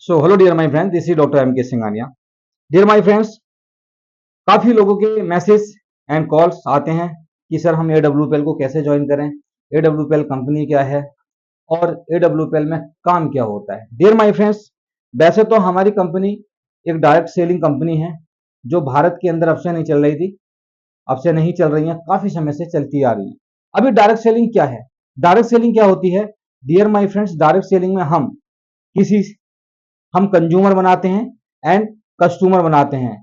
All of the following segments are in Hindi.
So, hello dear my friends, this is Dr. M. K. Singhania. Dear my friends, काफ़ी लोगों के मैसेज एंड कॉल्स आते हैं कि सर हम AWPL को कैसे ज्वाइन करें, AWPL कंपनी क्या है और AWPL में काम क्या होता है। डियर माय फ्रेंड्स, वैसे तो हमारी कंपनी एक डायरेक्ट सेलिंग कंपनी है जो भारत के अंदर अब से नहीं चल रही थी, अब से नहीं चल रही है, काफ़ी समय से चलती आ रही है। अभी डायरेक्ट सेलिंग क्या है, डायरेक्ट सेलिंग क्या होती है? Dear my friends, direct selling में किसी हम कंज्यूमर बनाते हैं एंड कस्टमर बनाते हैं।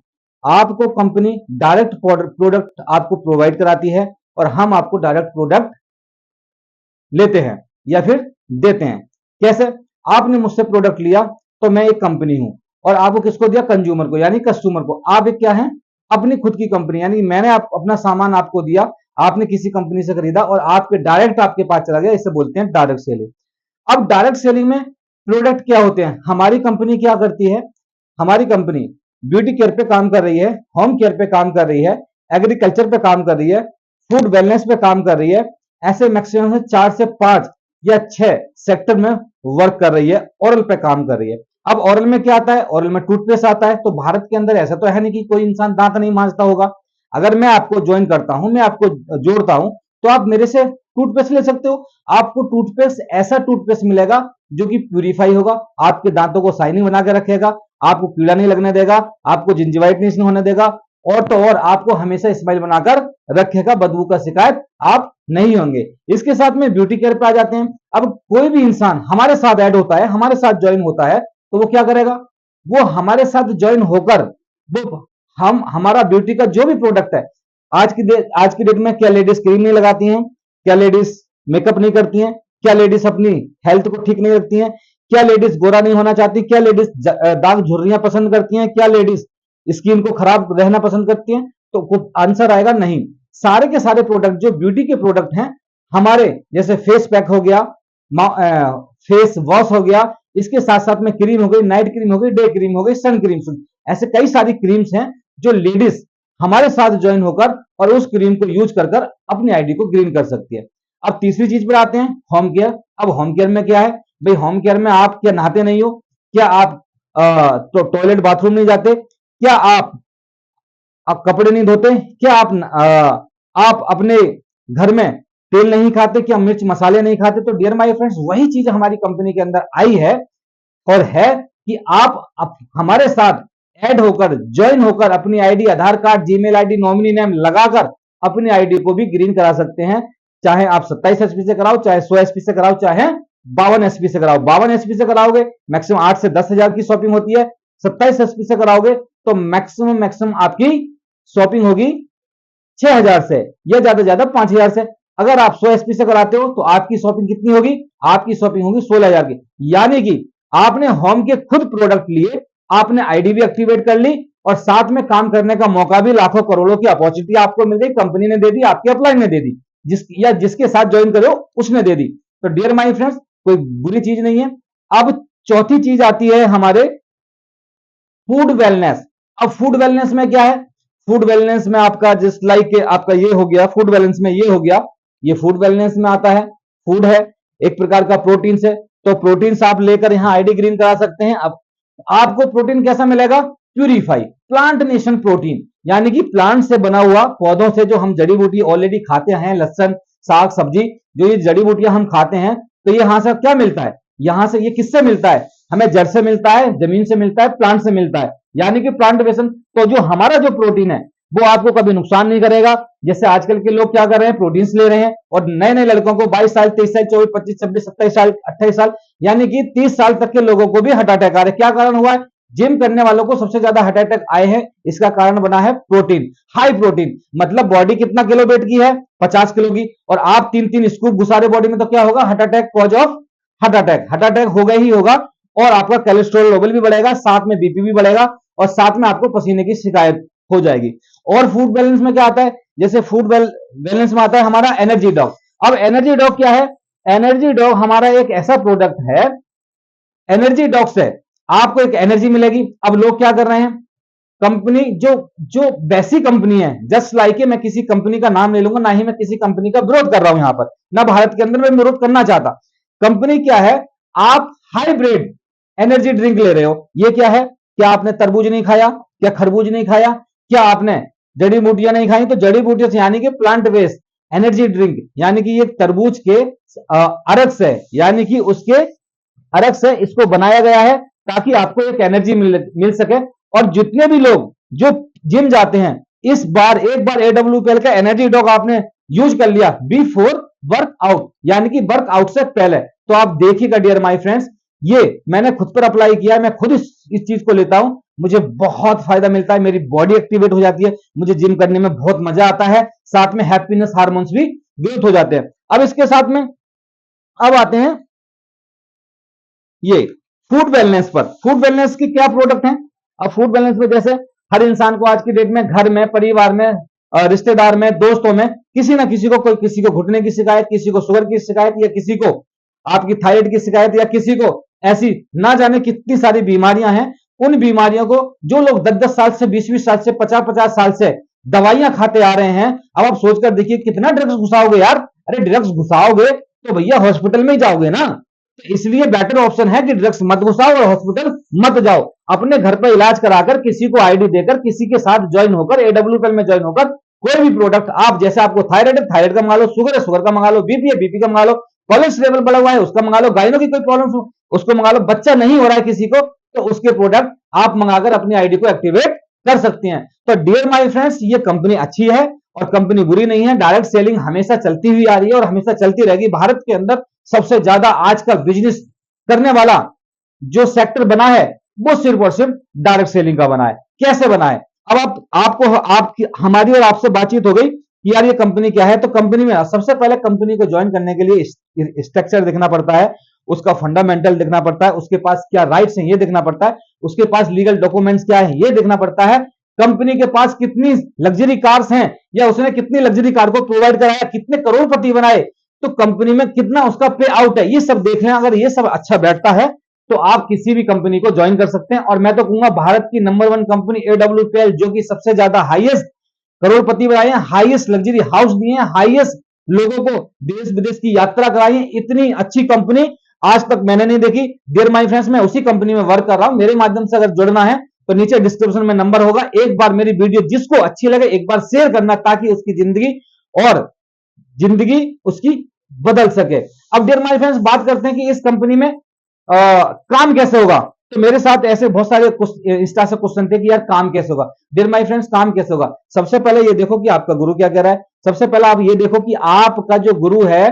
आपको कंपनी डायरेक्ट प्रोडक्ट आपको प्रोवाइड कराती है और हम आपको डायरेक्ट प्रोडक्ट लेते हैं या फिर देते हैं। कैसे? आपने मुझसे प्रोडक्ट लिया तो मैं एक कंपनी हूं और आपको किसको दिया? कंज्यूमर को यानी कस्टमर को। आप एक क्या है? अपनी खुद की कंपनी, यानी मैंने अपना सामान आपको दिया, आपने किसी कंपनी से खरीदा और आपके डायरेक्ट आपके पास चला गया, इसे बोलते हैं डायरेक्ट सेलिंग। अब डायरेक्ट सेलिंग में प्रोडक्ट क्या होते हैं? हमारी कंपनी क्या करती है? हमारी कंपनी ब्यूटी केयर पे काम कर रही है, होम केयर पे काम कर रही है, एग्रीकल्चर पे काम कर रही है, फूड वेलनेस पे काम कर रही है। ऐसे मैक्सिमम 4 से 5 या 6 सेक्टर में वर्क कर रही है, ओरल पे काम कर रही है। अब ओरल में क्या आता है? ओरल में टूथपेस्ट आता है। तो भारत के अंदर ऐसा तो है नहीं कि कोई इंसान दांत नहीं मांजता होगा। अगर मैं आपको ज्वाइन करता हूं, मैं आपको जोड़ता हूं, तो आप मेरे से टूथपेस्ट ले सकते हो। आपको टूथपेस्ट ऐसा टूथपेस्ट मिलेगा जो कि प्यूरिफाई होगा, आपके दांतों को शाइनिंग बना के रखेगा, आपको कीड़ा नहीं लगने देगा, आपको जिंजिवाइटिस नहीं होने देगा, और तो और आपको हमेशा स्माइल बनाकर रखेगा, बदबू का शिकायत आप नहीं होंगे। इसके साथ में ब्यूटी केयर पे आ जाते हैं। अब कोई भी इंसान हमारे साथ ऐड होता है, हमारे साथ ज्वाइन होता है, तो वो क्या करेगा? वो हमारे साथ ज्वाइन होकर वो हम हमारा ब्यूटी का जो भी प्रोडक्ट है, आज की डेट में क्या लेडीज क्रीम नहीं लगाती हैं? क्या लेडीज मेकअप नहीं करती हैं? क्या लेडीज अपनी हेल्थ को ठीक नहीं रखती हैं? क्या लेडीज गोरा नहीं होना चाहती? क्या लेडीज दाग झुर्रियां पसंद करती हैं? क्या लेडीज स्किन को खराब रहना पसंद करती हैं? तो कुछ आंसर आएगा नहीं। सारे के सारे प्रोडक्ट जो ब्यूटी के प्रोडक्ट हैं हमारे, जैसे फेस पैक हो गया, फेस वॉश हो गया, इसके साथ साथ में क्रीम हो गई, नाइट क्रीम हो गई, डे क्रीम हो गई, सन क्रीम, ऐसे कई सारी क्रीम्स हैं जो लेडीज हमारे साथ ज्वाइन होकर और उस क्रीम को यूज कर अपनी आईडी को ग्रीन कर सकती है। अब तीसरी चीज पर आते हैं, होम केयर। अब होम केयर में क्या है भाई? होम केयर में आप क्या नहाते नहीं हो? क्या आप तो टॉयलेट बाथरूम नहीं जाते? क्या आप कपड़े नहीं धोते? क्या आप अपने घर में तेल नहीं खाते? क्या मिर्च मसाले नहीं खाते? तो डियर माय फ्रेंड्स, वही चीज हमारी कंपनी के अंदर आई है और है कि आप हमारे साथ ऐड होकर, ज्वाइन होकर अपनी ID, Aadhaar card, Gmail ID, nominee name लगाकर अपनी आईडी को भी ग्रीन करा सकते हैं। चाहे आप 27 एसपी से कराओ, चाहे 100 एसपी से कराओ, चाहे 52 एसपी से कराओ। 52 एसपी से कराओगे मैक्सिमम 8 से 10,000 की शॉपिंग होती है। 27 एसपी से कराओगे तो मैक्सिमम आपकी शॉपिंग होगी 6,000 से या ज्यादा 5,000 से। अगर आप 100 एसपी से कराते हो तो आपकी शॉपिंग कितनी होगी? आपकी शॉपिंग होगी 16,000 की। यानी कि आपने होम के खुद प्रोडक्ट लिए, आपने आईडी भी एक्टिवेट कर ली और साथ में काम करने का मौका भी, लाखों करोड़ों की अपॉर्चुनिटी आपको मिल गई। कंपनी ने दे दी, आपके अपलाइन ने दे दी, जिसके साथ ज्वाइन करो उसने दे दी। तो डियर माय फ्रेंड्स, कोई बुरी चीज नहीं है। अब चौथी चीज आती है हमारे फूड वेलनेस। अब फूड वेलनेस में क्या है? फूड वेलनेस में आपका जिस लाइक आपका ये हो गया, फूड वेलनेस में ये हो गया, ये फूड वेलनेस में आता है। फूड है एक प्रकार का प्रोटीन से, तो प्रोटीन आप लेकर यहां आईडी ग्रीन करा सकते हैं। अब आपको प्रोटीन कैसा मिलेगा? प्यूरिफाई प्लांट नेशन प्रोटीन, यानी कि प्लांट से बना हुआ, पौधों से जो हम जड़ी बूटी ऑलरेडी खाते हैं, लहसुन, साग सब्जी, जो ये जड़ी बूटियां हम खाते हैं, तो ये यहां से क्या मिलता है? यहां से ये किससे मिलता है? हमें जड़ से मिलता है, जमीन से मिलता है, प्लांट से मिलता है, यानी कि प्लांट बेसन। तो जो हमारा जो प्रोटीन है वो आपको कभी नुकसान नहीं करेगा। जैसे आजकल के लोग क्या कर रहे हैं? प्रोटीन्स ले रहे हैं और नए नए लड़कों को 22 साल, 23 साल, 24, 25, 26, 27 साल, 28 साल, यानी कि 30 साल तक के लोगों को भी हार्ट अटैक आ रहे हैं। क्या कारण हुआ है? जिम करने वालों को सबसे ज्यादा हार्ट अटैक आए हैं। इसका कारण बना है प्रोटीन, हाई प्रोटीन। मतलब बॉडी कितना किलो वेट की है? 50 किलो की, और आप 3-3 स्कूप घुसा रहे बॉडी में, तो क्या होगा? Heart attack, cause of heart attack. Heart attack होगा ही होगा और आपका कोलेस्ट्रॉल लेवल भी बढ़ेगा, साथ में बीपी भी बढ़ेगा और साथ में आपको पसीने की शिकायत हो जाएगी। और फूड बैलेंस में क्या आता है? जैसे फूड बैलेंस में आता है हमारा एनर्जी डॉग। अब एनर्जी डॉग क्या है? एनर्जी डॉग हमारा एक ऐसा प्रोडक्ट है, एनर्जी डॉग से आपको एक एनर्जी मिलेगी। अब लोग क्या कर रहे हैं? कंपनी जो जो वैसी कंपनी है, जस्ट लाइक मैं किसी कंपनी का नाम ले लूंगा, ना ही मैं किसी कंपनी का विरोध कर रहा हूं यहां पर, ना भारत के अंदर मैं विरोध करना चाहता। कंपनी क्या है? आप हाइब्रिड एनर्जी ड्रिंक ले रहे हो, ये क्या है? क्या आपने तरबूज नहीं खाया? क्या खरबूज नहीं खाया? क्या आपने जड़ी बूटियां नहीं खाई? तो जड़ी बूटियों से यानी कि प्लांट बेस्ड एनर्जी ड्रिंक, यानी कि ये तरबूज के अरग से, यानी कि उसके अरग से इसको बनाया गया है ताकि आपको एक एनर्जी मिल सके। और जितने भी लोग जो जिम जाते हैं, इस बार एक बार AWPL का एनर्जी ड्रिंक आपने यूज कर लिया बिफोर वर्कआउट, यानी कि वर्कआउट से पहले, तो आप देखिएगा डियर माय फ्रेंड्स, ये मैंने खुद पर अप्लाई किया है, मैं खुद इस चीज को लेता हूं, मुझे बहुत फायदा मिलता है, मेरी बॉडी एक्टिवेट हो जाती है, मुझे जिम करने में बहुत मजा आता है, साथ में हैप्पीनेस हार्मोन्स भी ग्रोथ हो जाते हैं। अब इसके साथ में अब आते हैं ये फूड वेलनेस पर। फूड वेलनेस की क्या प्रोडक्ट है? अब फूड वेलनेस में जैसे हर इंसान को आज की डेट में घर में, परिवार में, रिश्तेदार में, दोस्तों में किसी ना किसी को, कोई किसी को घुटने की शिकायत, किसी को शुगर की शिकायत, या किसी को आपकी थायराइड की शिकायत, या किसी को ऐसी ना जाने कितनी सारी बीमारियां हैं। उन बीमारियों को जो लोग 10-10 साल से, 20-20 साल से, 50-50 साल से दवाइयां खाते आ रहे हैं, अब आप सोचकर देखिए कितना ड्रग्स घुसाओगे यार। अरे ड्रग्स घुसाओगे तो भैया हॉस्पिटल में ही जाओगे ना, तो इसलिए बेटर ऑप्शन है कि ड्रग्स मत घुसाओ और हॉस्पिटल मत जाओ, अपने घर पर इलाज कराकर, किसी को आईडी देकर, किसी के साथ ज्वाइन होकर, AWPL में ज्वाइन होकर, कोई भी प्रोडक्ट आप, जैसे आपको थायराइड है थायराइड का मंगा लो, शुगर है शुगर का मंगा लो, बीपी है बीपी का मंगा लो, कोलेस्ट्रॉल बढ़ा हुआ है उसका मंगा लो, गाइनो की कोई प्रॉब्लम उसको मंगा लो, बच्चा नहीं हो रहा है किसी को, तो उसके प्रोडक्ट आप मंगाकर अपनी आईडी को एक्टिवेट कर सकते हैं। तो डियर माय फ्रेंड्स, ये कंपनी अच्छी है और कंपनी बुरी नहीं है। डायरेक्ट सेलिंग हमेशा चलती हुई आ रही है और हमेशा चलती रहेगी। भारत के अंदर सबसे ज्यादा आज का बिजनेस करने वाला जो सेक्टर बना है वो सिर्फ और सिर्फ डायरेक्ट सेलिंग का बना है। कैसे बना है? अब आपकी हमारी और आपसे बातचीत हो गई कि यार ये कंपनी क्या है। तो कंपनी में सबसे पहले कंपनी को ज्वाइन करने के लिए स्ट्रक्चर देखना पड़ता है, उसका फंडामेंटल देखना पड़ता है, उसके पास क्या राइट्स हैं ये देखना पड़ता है, उसके पास लीगल डॉक्यूमेंट्स क्या है ये देखना पड़ता है, कंपनी के पास कितनी लग्जरी कार्स हैं या उसने कितनी लग्जरी कार को प्रोवाइड कराया, कितने करोड़पति बनाए, तो कंपनी में कितना उसका पे आउट है, ये सब देख लें। अगर ये सब अच्छा बैठता है तो आप किसी भी कंपनी को ज्वाइन कर सकते हैं। और मैं तो कहूंगा भारत की नंबर 1 कंपनी AWPL, जो कि सबसे ज्यादा हाईएस्ट करोड़पति बनाए हैं, हाईएस्ट लग्जरी हाउस दिए हैं, हाईएस्ट लोगों को देश विदेश की यात्रा कराई है, इतनी अच्छी कंपनी आज तक मैंने नहीं देखी। डियर माय फ्रेंड्स, मैं उसी कंपनी में वर्क कर रहा हूं। मेरे माध्यम से अगर जुड़ना है तो नीचे डिस्क्रिप्शन में नंबर होगा, एक बार मेरी वीडियो जिसको अच्छी लगे एक बार शेयर करना, ताकि उसकी जिंदगी उसकी बदल सके। अब डियर माय फ्रेंड्स, बात करते हैं कि इस कंपनी में काम कैसे होगा। तो मेरे साथ ऐसे बहुत सारे इंस्टा से क्वेश्चन थे कि यार काम कैसे होगा। डियर माय फ्रेंड्स, काम कैसे होगा? सबसे पहले ये देखो कि आपका गुरु क्या कह रहा है। सबसे पहले आप ये देखो कि आपका जो गुरु है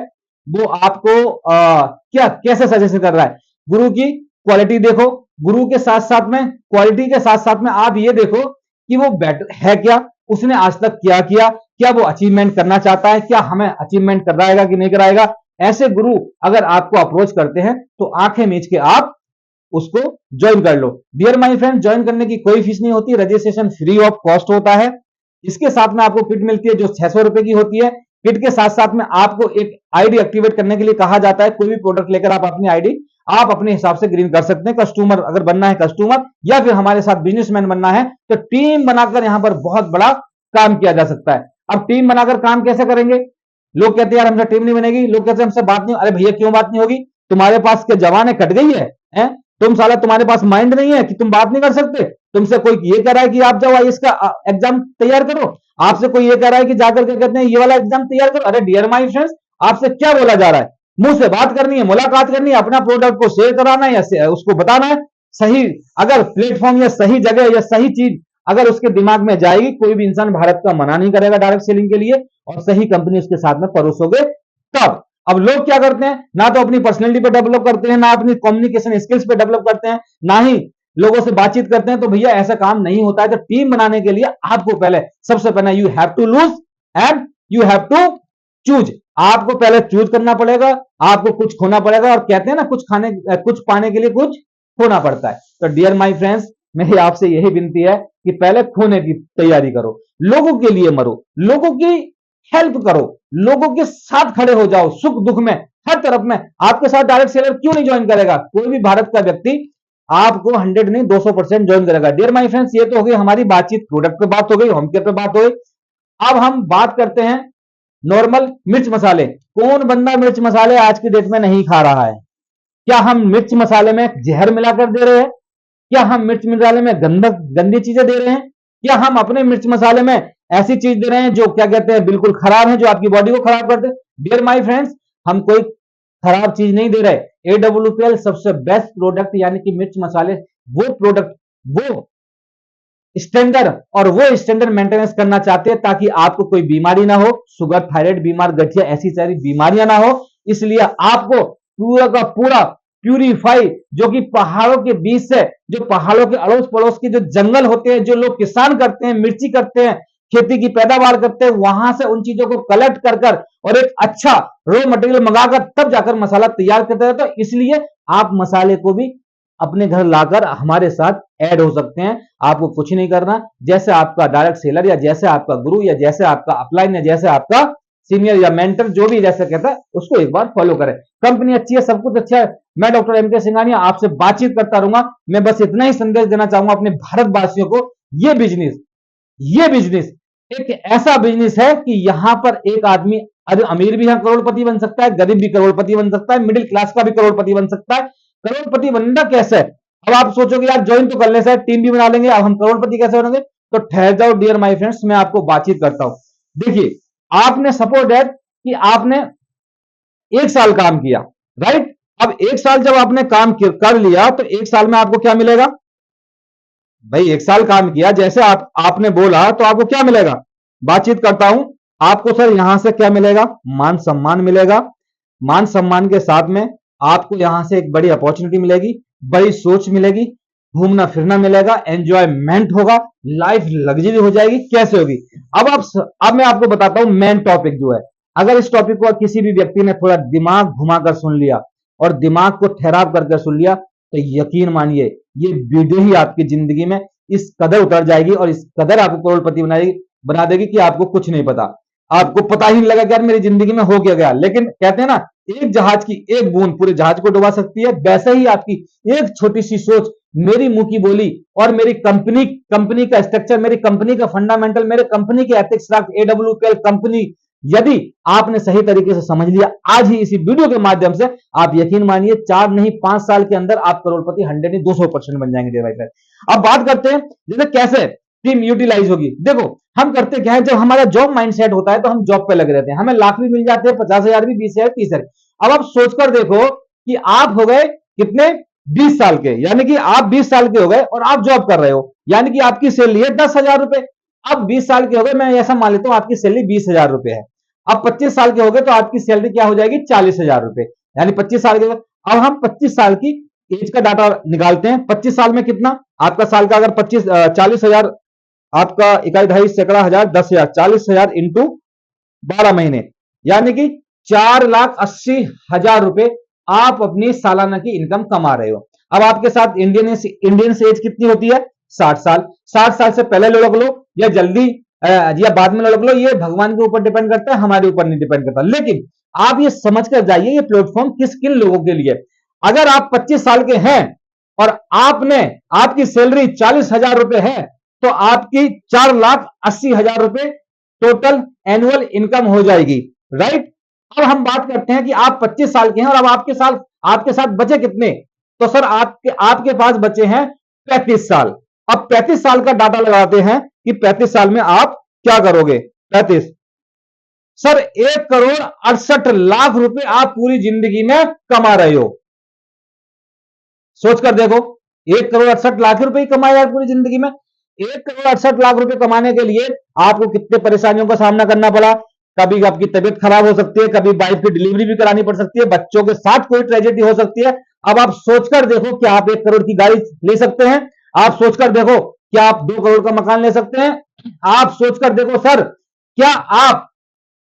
वो आपको क्या कैसे सजेशन कर रहा है। गुरु की क्वालिटी देखो, गुरु के साथ साथ में क्वालिटी के साथ साथ में आप ये देखो कि वो बेटर है क्या, उसने आज तक क्या किया, क्या वो अचीवमेंट करना चाहता है, क्या हमें अचीवमेंट कराएगा कि नहीं कराएगा। ऐसे गुरु अगर आपको अप्रोच करते हैं तो आंखें मीच के आप उसको ज्वाइन कर लो। डियर माय फ्रेंड, ज्वाइन करने की कोई फीस नहीं होती, रजिस्ट्रेशन फ्री ऑफ कॉस्ट होता है। इसके साथ में आपको किट मिलती है जो 600 रुपए की होती है। किट के साथ साथ में आपको एक आईडी एक्टिवेट करने के लिए कहा जाता है। कोई भी प्रोडक्ट लेकर आप अपनी आईडी आप अपने हिसाब से ग्रीन कर सकते हैं। कस्टमर अगर बनना है कस्टमर, या फिर हमारे साथ बिजनेसमैन बनना है, तो टीम बनाकर यहां पर बहुत बड़ा काम किया जा सकता है। अब टीम बनाकर काम कैसे करेंगे? लोग कहते हैं यार हमसे टीम नहीं बनेगी, लोग कहते हैं हमसे बात नहीं। अरे भैया क्यों बात नहीं होगी? तुम्हारे पास के जवाने कट गई है? तुम साला तुम्हारे पास माइंड नहीं है कि तुम बात नहीं कर सकते? तुमसे कोई ये कह रहा है कि आप जाओ इसका एग्जाम तैयार करो, आपसे कोई ये कह रहा है कि जाकर के कहते हैं ये वाला एग्जाम तैयार करो। अरे डियर माय फ्रेंड्स, आपसे क्या बोला जा रहा है? मुंह से बात करनी है, मुलाकात करनी है, अपना प्रोडक्ट को शेयर कराना है या उसको बताना है। सही अगर प्लेटफॉर्म या सही जगह या सही चीज अगर उसके दिमाग में जाएगी, कोई भी इंसान भारत का मना नहीं करेगा डायरेक्ट सेलिंग के लिए, और सही कंपनी उसके साथ में परोसोगे तब। अब लोग क्या करते हैं, ना तो अपनी पर्सनैलिटी पे डेवलप करते हैं, ना अपनी कम्युनिकेशन स्किल्स पे डेवलप करते हैं, ना ही लोगों से बातचीत करते हैं। तो भैया ऐसा काम नहीं होता है। तो टीम बनाने के लिए आपको पहले सबसे पहले you have to lose and you have to choose. आपको पहले चूज करना पड़ेगा, आपको कुछ खोना पड़ेगा, और कहते हैं ना कुछ पाने के लिए कुछ खोना पड़ता है। तो डियर माय फ्रेंड्स, मेरी आपसे यही विनती है कि पहले खोने की तैयारी करो, लोगों के लिए मरो, लोगों की हेल्प करो, लोगों के साथ खड़े हो जाओ, सुख दुख में हर तरफ में। आपके साथ डायरेक्ट सेलर क्यों नहीं ज्वाइन करेगा? कोई भी भारत का व्यक्ति आपको 100 नहीं 200% ज्वाइन करेगा। डियर माय फ्रेंड्स, ये तो हो गई हमारी बातचीत, प्रोडक्ट पे बात हो गई, होम केयर पे बात हो गई। अब हम बात करते हैं नॉर्मल मिर्च मसाले। कौन बंदा मिर्च मसाले आज की डेट में नहीं खा रहा है? क्या हम मिर्च मसाले में जहर मिलाकर दे रहे हैं? क्या हम मिर्च मसाले में गंदी चीजें दे रहे हैं? क्या हम अपने मिर्च मसाले में ऐसी चीज दे रहे हैं जो क्या कहते हैं बिल्कुल खराब है, जो आपकी बॉडी को खराब करते हैं? डियर माय फ्रेंड्स, हम कोई खराब चीज नहीं दे रहे। AWPL सबसे बेस्ट प्रोडक्ट यानी कि मिर्च मसाले, वो प्रोडक्ट, वो स्टैंडर्ड, और वो स्टैंडर्ड मेंटेनेंस करना चाहते हैं ताकि आपको कोई बीमारी ना हो, शुगर, थायराइड बीमार, गठिया, ऐसी सारी बीमारियां ना हो। इसलिए आपको पूरा का पूरा प्यूरिफाई, जो कि पहाड़ों के बीच से, जो पहाड़ों के अड़ोस पड़ोस के जो जंगल होते हैं, जो लोग किसान करते हैं, मिर्ची करते हैं, खेती की पैदावार करते हैं, वहां से उन चीजों को कलेक्ट कर कर और एक अच्छा रॉ मटेरियल मंगाकर तब जाकर मसाला तैयार करते हैं। तो इसलिए आप मसाले को भी अपने घर लाकर हमारे साथ ऐड हो सकते हैं। आपको कुछ नहीं करना, जैसे आपका डायरेक्ट सेलर या जैसे आपका गुरु या जैसे आपका अपलाइन या जैसे आपका सीनियर या मेंटर, जो भी जैसे कहता है, उसको एक बार फॉलो करें। कंपनी अच्छी है, सब कुछ अच्छा है। मैं डॉक्टर एम के सिंघानिया आपसे बातचीत करता रहूंगा। मैं बस इतना ही संदेश देना चाहूंगा अपने भारतवासियों को, ये बिजनेस एक ऐसा बिजनेस है कि यहां पर एक आदमी अमीर भी करोड़पति बन सकता है, गरीब भी करोड़पति बन सकता है, मिडिल क्लास का भी करोड़पति बन सकता है। करोड़पति बनना कैसे है? अब आप सोचोगे यार ज्वाइन तो कर ले सर, टीम भी बना लेंगे, अब हम करोड़पति कैसे बनेंगे? तो ठहर जाओ डियर माय फ्रेंड्स, मैं आपको बातचीत करता हूं। देखिए, आपने सपोज दैट कि आपने 1 साल काम किया, राइट? अब 1 साल जब आपने काम कर लिया तो 1 साल में आपको क्या मिलेगा? भाई 1 साल काम किया, जैसे आपने बोला, तो आपको क्या मिलेगा? बातचीत करता हूं। आपको सर यहां से क्या मिलेगा? मान सम्मान मिलेगा। मान सम्मान के साथ में आपको यहां से एक बड़ी अपॉर्चुनिटी मिलेगी, बड़ी सोच मिलेगी, घूमना फिरना मिलेगा, एंजॉयमेंट होगा, लाइफ लग्जरी हो जाएगी। कैसे होगी? अब मैं आपको बताता हूं मेन टॉपिक जो है। अगर इस टॉपिक को किसी भी व्यक्ति ने थोड़ा दिमाग घुमाकर सुन लिया और दिमाग को ठहराव करके सुन लिया, तो यकीन मानिए ये वीडियो ही आपकी जिंदगी में इस कदर उतर जाएगी और इस कदर आपको करोड़पति बना देगी कि आपको कुछ नहीं पता। आपको पता ही नहीं लगा कि यार मेरी जिंदगी में हो क्या गया। लेकिन कहते हैं ना, एक जहाज की एक बूंद पूरे जहाज को डुबा सकती है, वैसे ही आपकी एक छोटी सी सोच, मेरी मुंह की बोली और मेरी कंपनी का स्ट्रक्चर, मेरी कंपनी का फंडामेंटल, मेरे कंपनी के एथिक्स, AWPL कंपनी, यदि आपने सही तरीके से समझ लिया आज ही इसी वीडियो के माध्यम से, आप यकीन मानिए 4 नहीं 5 साल के अंदर आप करोड़पति 100 नहीं 200% बन जाएंगे। अब बात करते हैं जैसे कैसे टीम यूटिलाइज होगी। देखो, हम करते क्या है, जब हमारा जॉब माइंडसेट होता है तो हम जॉब पे लगे रहते हैं, हमें लाख भी मिल जाते हैं, 50,000 भी, 20,000, 30,000। अब आप सोचकर देखो कि आप हो गए कितने? 20 साल के, यानी कि आप 20 साल के हो गए और आप जॉब कर रहे हो, यानी कि आपकी सैलरी है 10,000 रुपए। अब 20 साल के हो गए, मैं ऐसा मान लेता हूं आपकी सैलरी 20,000 रुपए है। अब 25 साल के हो गए तो आपकी सैलरी क्या हो जाएगी? 40,000 रुपए, यानी 25 साल के। अब हम 25 साल की एज का डाटा निकालते हैं। 25 साल में कितना आपका साल का? अगर 40,000 आपका, इकाई, दहाई, सैकड़ा, हजार, 10,000, 40,000 इंटू 12 महीने, यानी कि 4,80,000 रुपए आप अपनी सालाना की इनकम कमा रहे हो। अब आपके साथ इंडियन से एज कितनी होती है? 60 साल। 60 साल से पहले लुढ़क लो या जल्दी या बाद में लुढ़क लो, ये भगवान के ऊपर डिपेंड करता है, हमारे ऊपर नहीं डिपेंड करता। लेकिन आप ये समझ कर जाइए ये प्लेटफॉर्म किन लोगों के लिए। अगर आप 25 साल के हैं और आपकी सैलरी 40,000 रुपए है, तो आपकी 4,80,000 रुपए टोटल एनुअल इनकम हो जाएगी, राइट? अब हम बात करते हैं कि आप 25 साल के हैं और अब आपके साथ बचे कितने? तो सर आपके पास बचे हैं 35 साल। अब 35 साल का डाटा लगाते हैं कि 35 साल में आप क्या करोगे? 35 सर 1,68,00,000 रुपए आप पूरी जिंदगी में कमा रहे हो। सोचकर देखो, 1,68,00,000 रुपए कमाए यार पूरी जिंदगी में। 1,68,00,000 रुपए कमाने के लिए आपको कितने परेशानियों का सामना करना पड़ा? कभी आपकी तबीयत खराब हो सकती है, कभी वाइफ की डिलीवरी भी करानी पड़ सकती है, बच्चों के साथ कोई ट्रेजेडी हो सकती है। अब आप सोचकर देखो, क्या आप 1 करोड़ की गाड़ी ले सकते हैं? आप सोचकर देखो, क्या आप 2 करोड़ का मकान ले सकते हैं? आप सोचकर देखो सर, क्या आप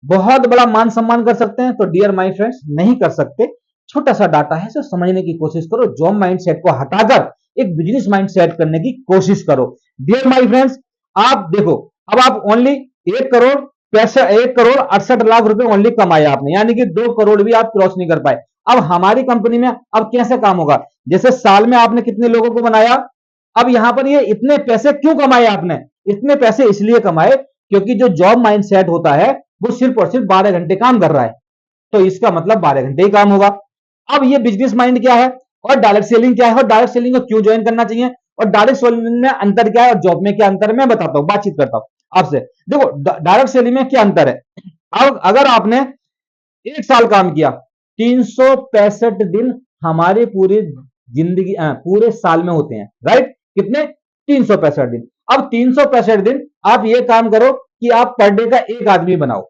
बहुत बड़ा मान सम्मान कर सकते हैं? तो डियर माय फ्रेंड्स, नहीं कर सकते। छोटा सा डाटा है, सिर्फ समझने की कोशिश करो, जॉब माइंडसेट को हटाकर एक बिजनेस माइंडसेट करने की कोशिश करो। डियर माय फ्रेंड्स, आप देखो, अब आप ओनली 1,68,00,000 रुपए ओनली कमाए आपने, यानी कि 2 करोड़ भी आप क्रॉस नहीं कर पाए। अब हमारी कंपनी में अब कैसे काम होगा? जैसे साल में आपने कितने लोगों को बनाया, अब यहां पर ये इतने पैसे क्यों कमाए आपने? इतने पैसे इसलिए कमाए क्योंकि जो जॉब माइंडसेट होता है वो सिर्फ और सिर्फ 12 घंटे काम कर रहा है, तो इसका मतलब 12 घंटे ही काम होगा। अब ये बिजनेस माइंड क्या है और डायरेक्ट सेलिंग क्या है और डायरेक्ट सेलिंग को क्यों ज्वाइन करना चाहिए और डायरेक्ट सेलिंग में अंतर क्या है और जॉब में क्या अंतर है मैं बताता हूं, बातचीत करता हूं आपसे। देखो डायरेक्ट सेलिंग में क्या अंतर है। अब अगर आपने 1 साल काम किया, 365 दिन हमारे पूरे जिंदगी पूरे साल में होते हैं, राइट? कितने? 365 दिन। अब 365 दिन आप ये काम करो कि आप पर डे का एक आदमी बनाओ,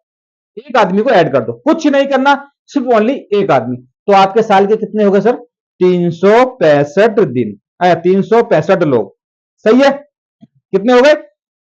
एक आदमी को ऐड कर दो, कुछ नहीं करना, सिर्फ ओनली एक आदमी। तो आपके साल के कितने हो गए सर? 365 दिन, 365 लोग, सही है? कितने हो गए?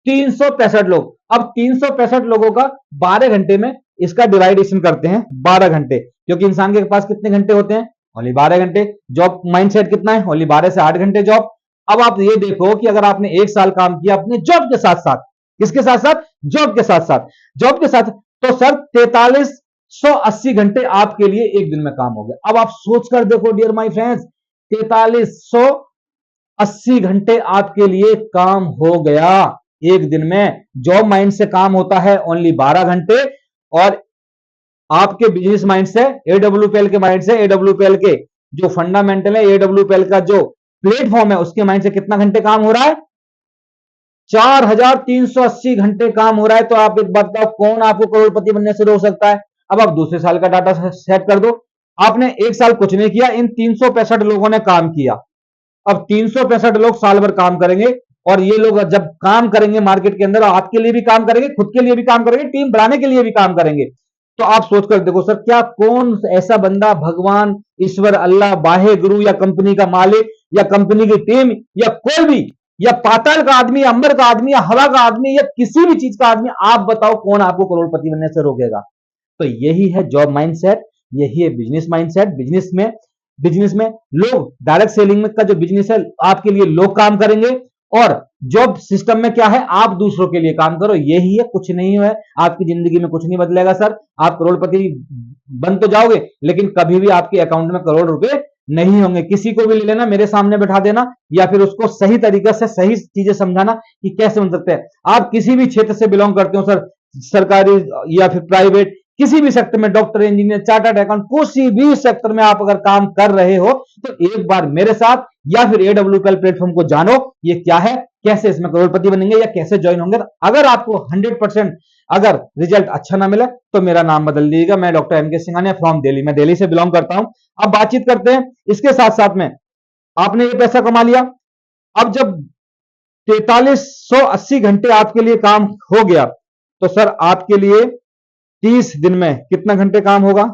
365 लोग। अब 365 लोगों का 12 घंटे में इसका डिवाइडेशन करते हैं, 12 घंटे, क्योंकि इंसान के पास कितने घंटे होते हैं? ओनली 12 घंटे। जॉब माइंडसेट कितना है? ओनली 12 से 8 घंटे जॉब। अब आप ये देखो कि अगर आपने 1 साल काम किया अपने जॉब के साथ साथ, किसके साथ साथ? जॉब के साथ साथ, जॉब के साथ, तो सर 4380 घंटे आपके लिए एक दिन में काम हो गया। अब आप सोच कर देखो डियर माय फ्रेंड्स, 4380 घंटे आपके लिए काम हो गया एक दिन में। जॉब माइंड से काम होता है ओनली 12 घंटे और आपके बिजनेस माइंड से, एडब्ल्यूपीएल के माइंड से, एडब्ल्यूपीएल के जो फंडामेंटल है, एडब्ल्यूपीएल का जो प्लेटफॉर्म है उसके माइंड से कितना घंटे काम हो रहा है? 4380 घंटे काम हो रहा है। तो आप एक बात बताओ, कौन आपको करोड़पति बनने से रोक सकता है? अब आप दूसरे साल का डाटा सेट कर दो। आपने 1 साल कुछ नहीं किया, इन 365 लोगों ने काम किया। अब 365 लोग साल भर काम करेंगे और ये लोग जब काम करेंगे मार्केट के अंदर, आपके लिए भी काम करेंगे, खुद के लिए भी काम करेंगे, टीम बढ़ाने के लिए भी काम करेंगे। तो आप सोचकर देखो सर, क्या कौन ऐसा बंदा भगवान, ईश्वर, अल्लाह, बाहे गुरु या कंपनी का मालिक या कंपनी की टीम या कोई भी, या पाताल का आदमी या अंबर का आदमी या हवा का आदमी या किसी भी चीज का आदमी, आप बताओ कौन आपको करोड़पति बनने से रोकेगा? तो यही है जॉब माइंडसेट, यही है बिजनेस माइंडसेट। बिजनेस में लोग, डायरेक्ट सेलिंग में का जो बिजनेस है, आपके लिए लोग काम करेंगे और जॉब सिस्टम में क्या है, आप दूसरों के लिए काम करो। यही है, कुछ नहीं है, आपकी जिंदगी में कुछ नहीं बदलेगा सर। आप करोड़पति बन तो जाओगे लेकिन कभी भी आपके अकाउंट में करोड़ रुपए नहीं होंगे। किसी को भी ले लेना, मेरे सामने बैठा देना या फिर उसको सही तरीके से सही चीजें समझाना कि कैसे बन सकते हैं। आप किसी भी क्षेत्र से बिलोंग करते हो सर, सरकारी या फिर प्राइवेट, किसी भी सेक्टर में, डॉक्टर, इंजीनियर, चार्टर्ड अकाउंट, किसी भी सेक्टर में आप अगर काम कर रहे हो तो एक बार मेरे साथ या फिर एडब्ल्यूपीएल प्लेटफॉर्म को जानो, ये क्या है, कैसे इसमें करोड़पति बनेंगे या कैसे ज्वाइन होंगे। अगर आपको 100% अगर रिजल्ट अच्छा ना मिले तो मेरा नाम बदल दीजिएगा। मैं doctor MK Singhania from Delhi, मैं दिल्ली से बिलोंग करता हूं। अब बातचीत करते हैं, इसके साथ साथ में आपने ये पैसा कमा लिया। अब जब 4380 घंटे आपके लिए काम हो गया तो सर आपके लिए 30 दिन में कितना घंटे काम होगा?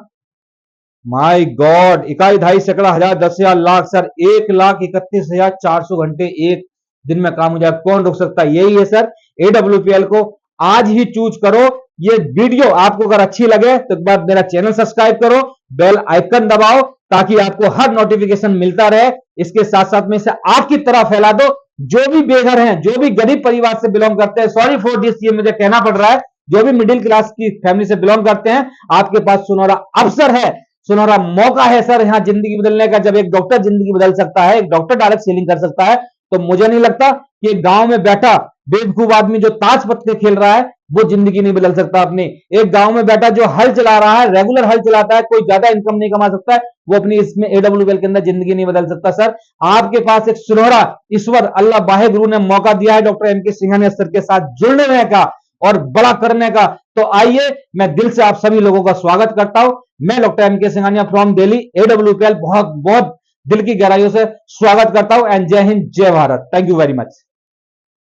माय गॉड, इकाई, दहाई, सैकड़ा, हजार, 10,000, लाख सर 1,31,400 घंटे एक दिन में काम हो जाए। कौन रोक सकता है? यही है सर एडब्ल्यूपीएल को। आज ही चूज करो। ये वीडियो आपको अगर अच्छी लगे तो एक बार मेरा चैनल सब्सक्राइब करो, बेल आइकन दबाओ ताकि आपको हर नोटिफिकेशन मिलता रहे। इसके साथ साथ में इसे आपकी तरह फैला दो। जो भी बेघर हैं, जो भी गरीब परिवार से बिलोंग करते हैं, सॉरी फॉर दिस, ये मुझे कहना पड़ रहा है, जो भी मिडिल क्लास की फैमिली से बिलोंग करते हैं, आपके पास सुनहरा अवसर है, सुनहरा मौका है सर यहां जिंदगी बदलने का। जब एक डॉक्टर जिंदगी बदल सकता है, एक डॉक्टर डायरेक्ट सेलिंग कर सकता है, तो मुझे नहीं लगता कि एक गांव में बैठा बेवकूफ आदमी जो ताश पत्ते खेल रहा है वो जिंदगी नहीं बदल सकता अपनी। एक गांव में बैठा जो हल चला रहा है, रेगुलर हल चलाता है, कोई ज्यादा इनकम नहीं कमा सकता है, वो अपनी इसमें एडब्ल्यूएल के अंदर जिंदगी नहीं बदल सकता। सर आपके पास एक सुनहरा, ईश्वर, अल्लाह, बाहे गुरु ने मौका दिया है डॉक्टर एमके सिंघानिया सर के साथ जुड़ने का और बड़ा करने का। तो आइए, मैं दिल से आप सभी लोगों का स्वागत करता हूं। मैं doctor MK Singhania from Delhi, AWPL बहुत बहुत दिल की गहराइयों से स्वागत करता हूं। एंड जय हिंद, जय Bharat. Thank you very much.